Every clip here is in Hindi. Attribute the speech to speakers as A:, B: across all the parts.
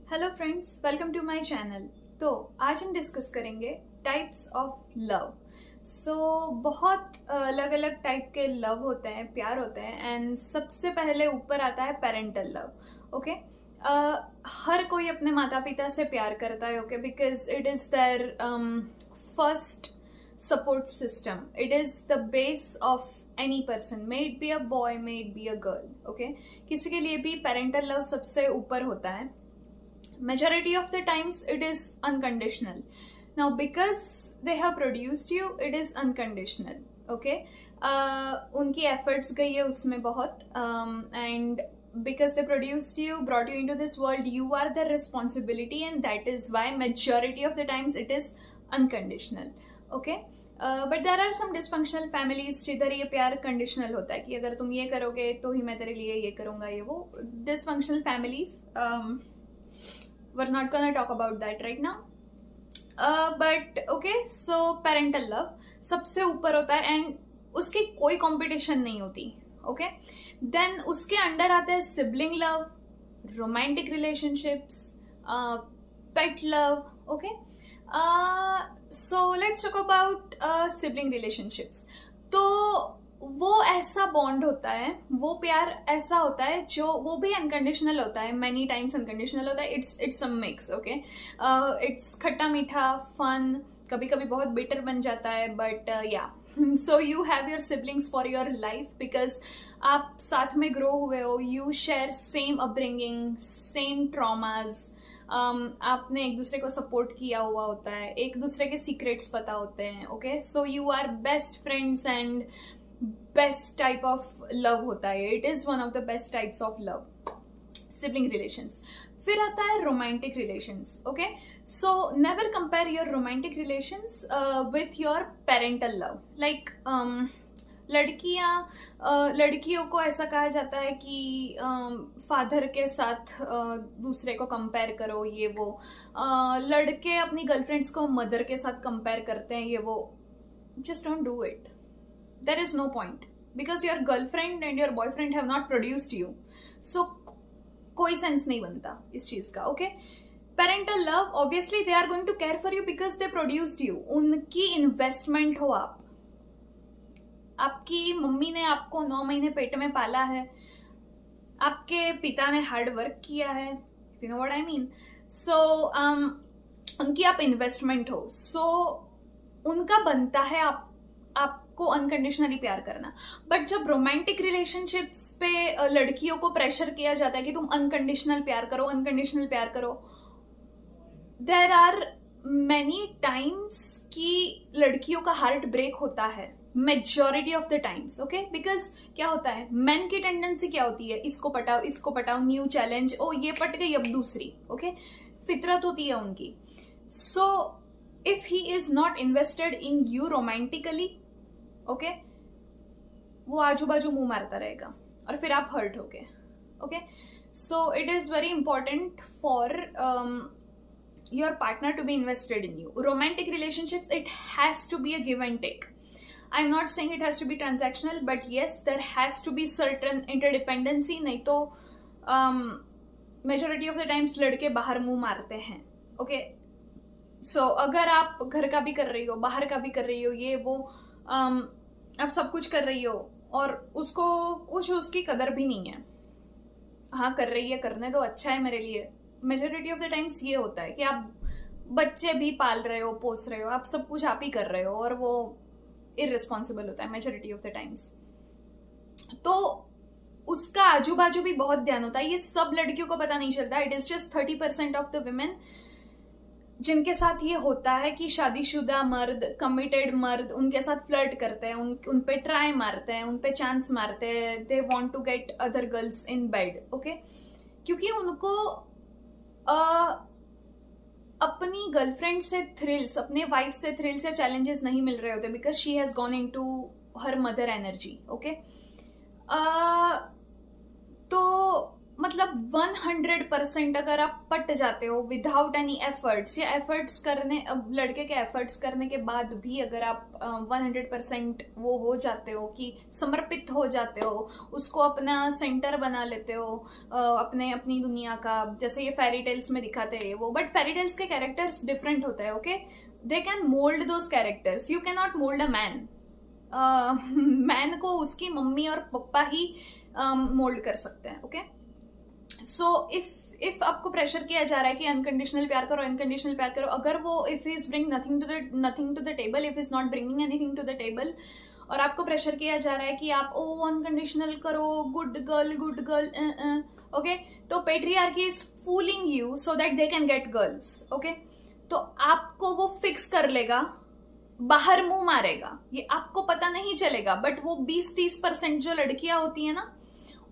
A: Hello friends, welcome to my channel. तो आज हम डिस्कस करेंगे टाइप्स ऑफ लव। बहुत अलग अलग टाइप के लव होते हैं, प्यार होते हैं। एंड सबसे पहले ऊपर आता है पेरेंटल लव। ओके, हर कोई अपने माता पिता से प्यार करता है। Okay, because it is their first support system. It is the base of any person, may it be a boy, may it be a girl. Okay, किसी के लिए भी पेरेंटल लव सबसे ऊपर होता है। Majority of the times it is unconditional. Now because they have produced you, it is unconditional. Okay, उनकी efforts गई है उसमें बहुत, and because they produced you, brought you into this world, you are the responsibility, and that is why majority of the times it is unconditional. Okay, but there are some dysfunctional families जिधर ये प्यार कंडीशनल होता है कि अगर तुम ये करोगे तो ही मैं तेरे लिए ये करूंगा, ये वो। Dysfunctional families, we're not gonna talk about that right now. But okay, so parental love सबसे ऊपर होता है एंड उसकी कोई कंपटीशन नहीं होती। ओके, देन उसके अंडर आते हैं sibling love, romantic relationships, pet love. Okay, so let's talk about sibling relationships. तो वो ऐसा बॉन्ड होता है, वो प्यार ऐसा होता है जो वो भी अनकंडीशनल होता है, मैनी टाइम्स अनकंडीशनल होता है। It's a mix. Okay, it's खट्टा मीठा फन, कभी कभी बहुत बिटर बन जाता है, बट या so you have your siblings for your life because आप साथ में ग्रो हुए हो, you share same upbringing, same traumas, आपने एक दूसरे को सपोर्ट किया हुआ होता है, एक दूसरे के सीक्रेट्स पता होते हैं। Okay, so you are best friends and best type of love होता है। It is one of the best types of love, sibling relations. फिर आता है romantic relations. Okay, so never compare your romantic relations with your parental love. Like लड़कियों को ऐसा कहा जाता है कि फादर के साथ दूसरे को कंपेयर करो, ये वो। लड़के अपनी गर्लफ्रेंड्स को मदर के साथ कंपेयर करते हैं, ये वो। Just don't do it. There is no point because your girlfriend and your boyfriend have not produced you, so कोई सेंस नहीं बनता इस चीज का। Okay, parental love obviously they are going to care for you because they produced you. उनकी इन्वेस्टमेंट हो आप। आपकी मम्मी ने आपको 9 महीने पेट में पाला है, आपके पिता ने हार्ड वर्क किया है, you know what I mean. So उनकी आप इन्वेस्टमेंट हो, सो उनका बनता है आपको अनकंडीशनली प्यार करना। बट जब रोमांटिक रिलेशनशिप्स पे लड़कियों को प्रेशर किया जाता है कि तुम अनकंडीशनल प्यार करो, अनकंडीशनल प्यार करो, देर आर मैनी टाइम्स कि लड़कियों का हार्ट ब्रेक होता है, majority of the times. Okay, because क्या होता है, मेन की टेंडेंसी क्या होती है, इसको पटाओ, न्यू चैलेंज, ओ ये पट गई अब दूसरी। ओके, फितरत होती है उनकी। So if he is not invested in you romantically, okay, वो आजू बाजू मुंह मारता रहेगा और फिर आप हर्ट होगे। Okay, so it is very important for your partner to be invested in you. Romantic relationships, it has to be a give and take. I am not saying it has to be transactional, but yes there has to be certain interdependency, नहीं तो मेजोरिटी ऑफ द टाइम्स लड़के बाहर मुंह मारते हैं। ओके, सो अगर आप घर का भी कर रही हो, बाहर का भी कर रही हो, ये वो, आप सब कुछ कर रही हो और उसको कुछ उसकी कदर भी नहीं है, हाँ कर रही है, करने दो, अच्छा है मेरे लिए। मेजोरिटी ऑफ द टाइम्स ये होता है कि आप बच्चे भी पाल रहे हो, पोस रहे हो, आप सब कुछ आप ही कर रहे हो और वो इररिस्पॉन्सिबल होता है मेजोरिटी ऑफ द टाइम्स। तो उसका आजू बाजू भी बहुत ध्यान होता है, ये सब लड़कियों को पता नहीं चलता। It is just 30% of the women जिनके साथ ये होता है कि शादीशुदा मर्द, कमिटेड मर्द उनके साथ फ्लर्ट करते हैं, उन पे ट्राई मारते हैं, उन पे चांस मारते हैं, they want to get other girls in bed. Okay, क्योंकि उनको अपनी गर्लफ्रेंड से थ्रिल्स, अपने वाइफ से थ्रिल्स या चैलेंजेस नहीं मिल रहे होते because she has gone into her mother energy. Okay, तो मतलब 100% अगर आप पट जाते हो विदाउट एनी एफर्ट्स, या एफर्ट्स करने, लड़के के एफर्ट्स करने के बाद भी अगर आप 100% वो हो जाते हो कि समर्पित हो जाते हो, उसको अपना सेंटर बना लेते हो अपनी दुनिया का, जैसे ये फेरी टेल्स में दिखाते हैं वो, बट फेरी टेल्स के कैरेक्टर्स डिफरेंट होते हैं, okay? They can mould those characters, you can not mould a man. Man को उसकी मम्मी और पापा ही मोल्ड कर सकते हैं, ओके? सो इफ आपको प्रेशर किया जा रहा है कि अनकंडीशनल प्यार करो, अनकंडीशनल प्यार करो, अगर वो if is bring nothing to the table, if is not bringing anything to the table, और आपको प्रेशर किया जा रहा है कि आप अनकंडीशनल करो, गुड गर्ल, ओके, तो patriarchy is fooling you so that they can get girls, okay? तो आपको वो फिक्स कर लेगा, बाहर मुंह मारेगा, ये आपको पता नहीं चलेगा, बट वो 20-30% जो लड़कियां होती है ना,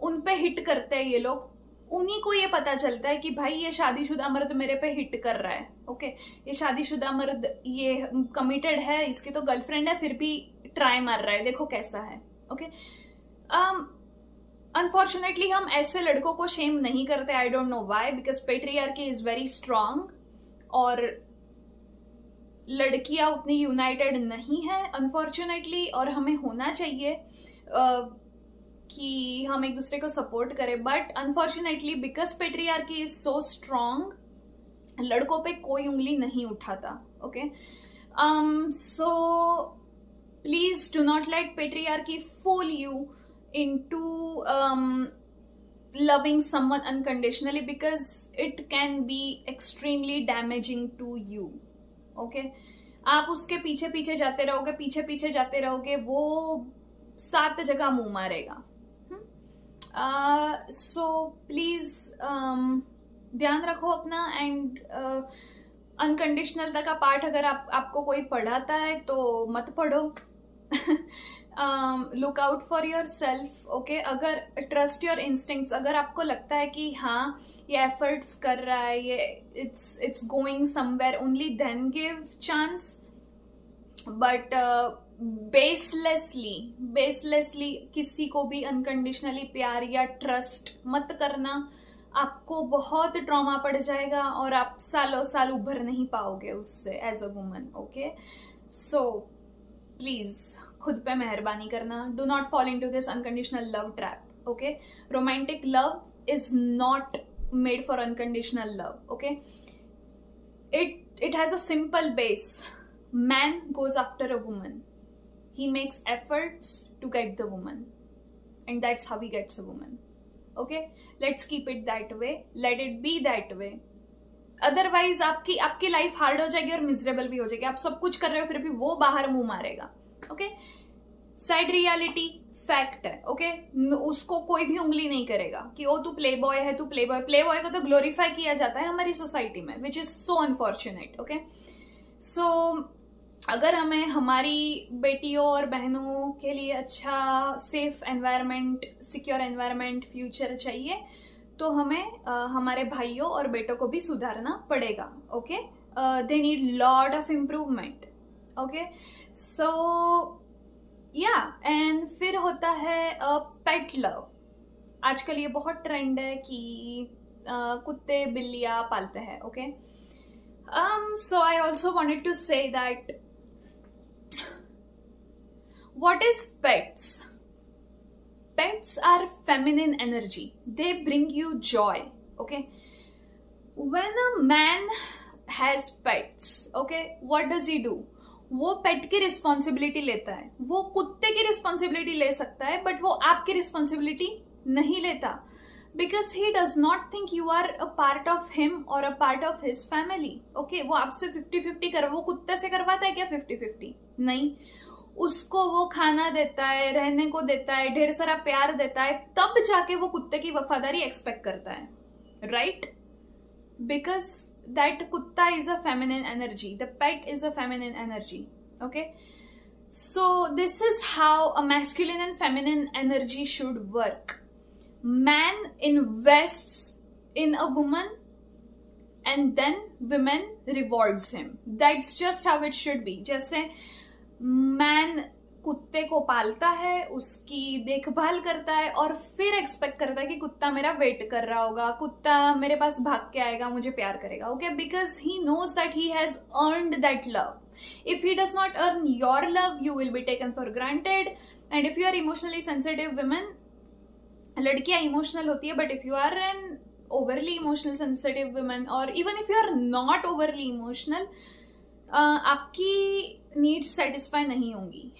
A: उन पे हिट करते हैं ये लोग, उन्हीं को ये पता चलता है कि भाई ये शादीशुदा मर्द मेरे पे हिट कर रहा है, ओके? ये शादीशुदा मर्द, ये कमिटेड है, इसकी तो गर्लफ्रेंड है, फिर भी ट्राई मार रहा है, देखो कैसा है, ओके? अनफॉर्चुनेटली हम ऐसे लड़कों को शेम नहीं करते, I don't know why, because patriarchy is very strong, और लड़कियां उतनी यूनाइटेड नहीं है अनफॉर्चुनेटली, और हमें होना चाहिए कि हम एक दूसरे को सपोर्ट करें, but unfortunately because patriarchy is so strong, लड़कों पे कोई उंगली नहीं उठाता, okay? So please do not let patriarchy fool you into loving someone unconditionally, because it can be extremely damaging to you, okay? आप उसके पीछे पीछे जाते रहोगे, वो 7 जगह मुंह मारेगा। सो प्लीज ध्यान रखो अपना, एंड अनकंडीशनलता का पार्ट अगर आपको कोई पढ़ाता है तो मत पढ़ो। Look out for your self, okay? अगर ट्रस्ट योर इंस्टिंक्ट्स, अगर आपको लगता है कि हाँ ये एफर्ट्स कर रहा है, ये it's going somewhere, only then give chance, but baselessly किसी को भी अनकंडीशनली प्यार या ट्रस्ट मत करना, आपको बहुत ट्रॉमा पड़ जाएगा और आप सालों साल उभर नहीं पाओगे उससे as a woman, okay? So please खुद पे मेहरबानी करना, do not fall into this unconditional love trap, okay? Romantic love is not made for unconditional love, okay? It has a simple base, man goes after a woman, he makes efforts to get the woman, and that's how he gets a woman, okay? Let's keep it that way, let it be that way, otherwise आपकी लाइफ हार्ड हो जाएगी और मिजरेबल भी हो जाएगी। आप सब कुछ कर रहे हो फिर भी वो बाहर मुंह मारेगा, ओके? सैड रियलिटी फैक्ट है, ओके? उसको कोई भी उंगली नहीं करेगा कि ओ तू प्ले बॉय है, तू प्ले बॉय को तो ग्लोरीफाई किया जाता है हमारी सोसाइटी में, which is so unfortunate, okay? So अगर हमें हमारी बेटियों और बहनों के लिए अच्छा safe environment, secure environment, future चाहिए, तो हमें हमारे भाइयों और बेटों को भी सुधारना पड़ेगा, okay? They need lot of improvement, okay? So yeah, and फिर होता है पेट लव। आजकल ये बहुत ट्रेंड है कि कुत्ते बिल्लियाँ पालते हैं, okay? So I also wanted to say that what is pets? Pets are feminine energy. They bring you joy, okay? When a man has pets, okay, what does he do? वो पेट की रिस्पॉन्सिबिलिटी लेता है, वो कुत्ते की रिस्पॉन्सिबिलिटी ले सकता है, बट वो आपकी रिस्पॉन्सिबिलिटी नहीं लेता, because he does not think you are a part of him or a part of his family, okay? वो आपसे 50-50 वो कुत्ते से करवाता है क्या 50-50? नहीं, उसको वो खाना देता है, रहने को देता है, ढेर सारा प्यार देता है, तब जाके वो कुत्ते की वफादारी एक्सपेक्ट करता है, राइट? बिकॉज दैट कुत्ता is a feminine energy, the pet is a feminine energy, okay? So this is how a masculine and feminine energy should work. Man invests in a woman and then women rewards him. That's just how it should be. जैसे man कुत्ते को पालता है, उसकी देखभाल करता है और फिर एक्सपेक्ट करता है कि कुत्ता मेरा वेट कर रहा होगा, कुत्ता मेरे पास भाग के आएगा, मुझे प्यार करेगा. Okay, because he knows that he has earned that love. If he does not earn your love, you will be taken for granted. And if you are emotionally sensitive women, लड़कियां इमोशनल होती है, but if you are an overly emotional sensitive women or even if you are not overly emotional, आपकी नीड्स सेटिस्फाई नहीं होंगी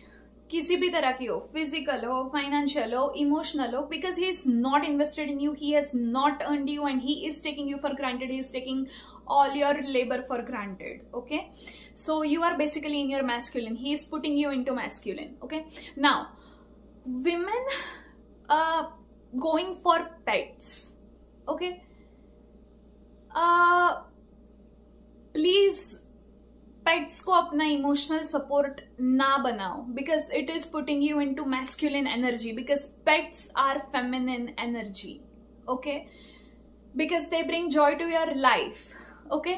A: किसी भी तरह की हो, फिजिकल हो, फाइनेंशियल हो, इमोशनल हो, because he is not invested in you, he has not earned you and he is taking you for granted, he is taking all your labor for granted. Okay, so you are basically in your masculine, he is putting you into masculine. Okay, now women going for pets. Okay, please pets को अपना इमोशनल सपोर्ट ना बनाओ, because it is putting you into masculine energy, because pets are feminine energy. Okay, because they bring joy to your life. Okay,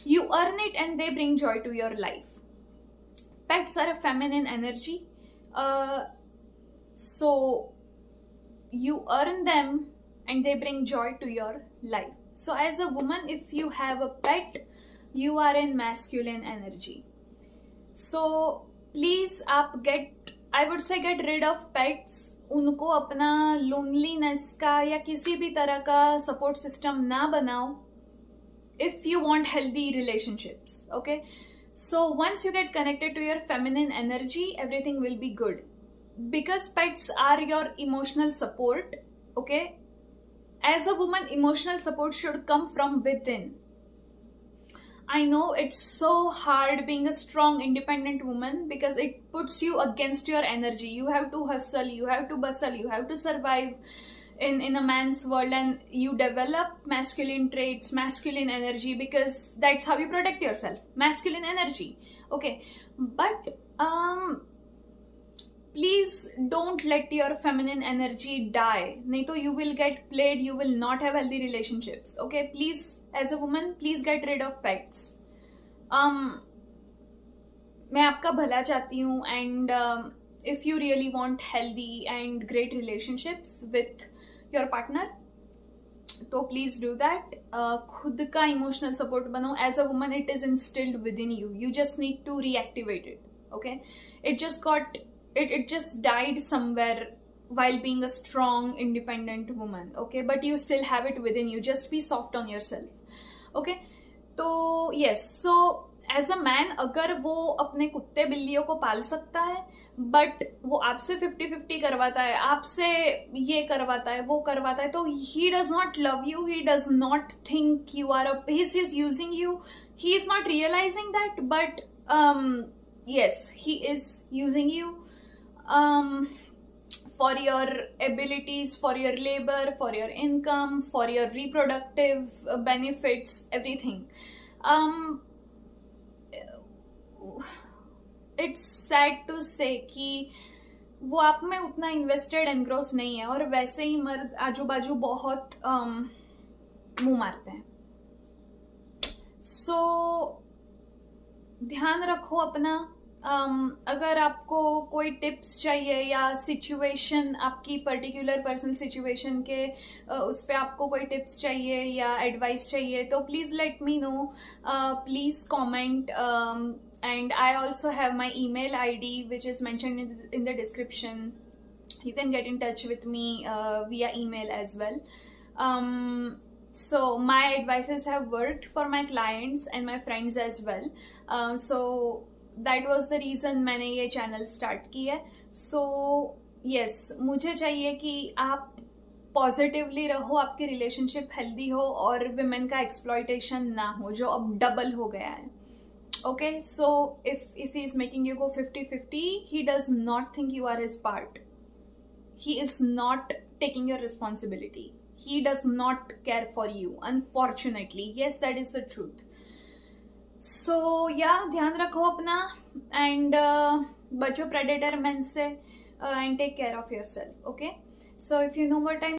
A: you earn it and they bring joy to your life. Pets are a feminine energy, so you earn them and they bring joy to your life. So as a woman, if you have a pet, you are in masculine energy. So please आप I would say get rid of pets. उनको अपना लोनलीनेस का या किसी भी तरह का सपोर्ट सिस्टम ना बनाओ if you want healthy relationships. Okay, so once you get connected to your feminine energy, everything will be good, because pets are your emotional support. Okay, as a woman, emotional support should come from within. I know it's so hard being a strong, independent woman because it puts you against your energy. You have to hustle, you have to bustle, you have to survive in a man's world, and you develop masculine traits, masculine energy, because that's how you protect yourself. Masculine energy. Okay, but please don't let your feminine energy die. नहीं तो you will get played, you will not have healthy relationships. Okay, please, as a woman, please get rid of pets. मैं आपका भला चाहती हूँ, and if you really want healthy and great relationships with your partner, तो please do that. खुद का emotional support बनो. As a woman, it is instilled within you. You just need to reactivate it. Okay, it just died somewhere while being a strong, independent woman. Okay, but you still have it within you. Just be soft on yourself. Okay, तो yes, so as a man अगर वो अपने कुत्ते बिल्लियों को पाल सकता है, बट वो आपसे 50-50 करवाता है, आपसे ये करवाता है, वो करवाता है, तो he does not love you, he does not think you are he is using you, he is not realizing that, but yes, he is using you for your abilities, for your labor, for your income, for your reproductive benefits, everything. It's sad to say कि वो आप में उतना इन्वेस्टेड एनग्रोस नहीं है, और वैसे ही मर्द आजू बाजू बहुत मुंह मारते हैं. सो ध्यान रखो अपना. अगर आपको कोई टिप्स चाहिए या सिचुएशन, आपकी पर्टिकुलर पर्सनल सिचुएशन के उस पर आपको कोई टिप्स चाहिए या एडवाइस चाहिए, तो please let me know, please comment. And I also have my email ID which is mentioned in the description. You can get in touch with me via email as well. So my advices have worked for my clients and my friends as well. So that was the reason मैंने ये channel start की है. So yes, मुझे चाहिए कि आप पॉजिटिवली रहो, आपकी रिलेशनशिप हेल्दी हो और विमेन का एक्सप्लॉयटेशन ना हो, जो अब डबल हो गया है. Okay, so if he is making you go 50-50, he does not think you are his part. He is not taking your responsibility. He does not care for you, unfortunately. Yes, that is the truth. So yeah, ध्यान रखो अपना, and बचो predator men से, and take care of yourself. Okay, so if you know more time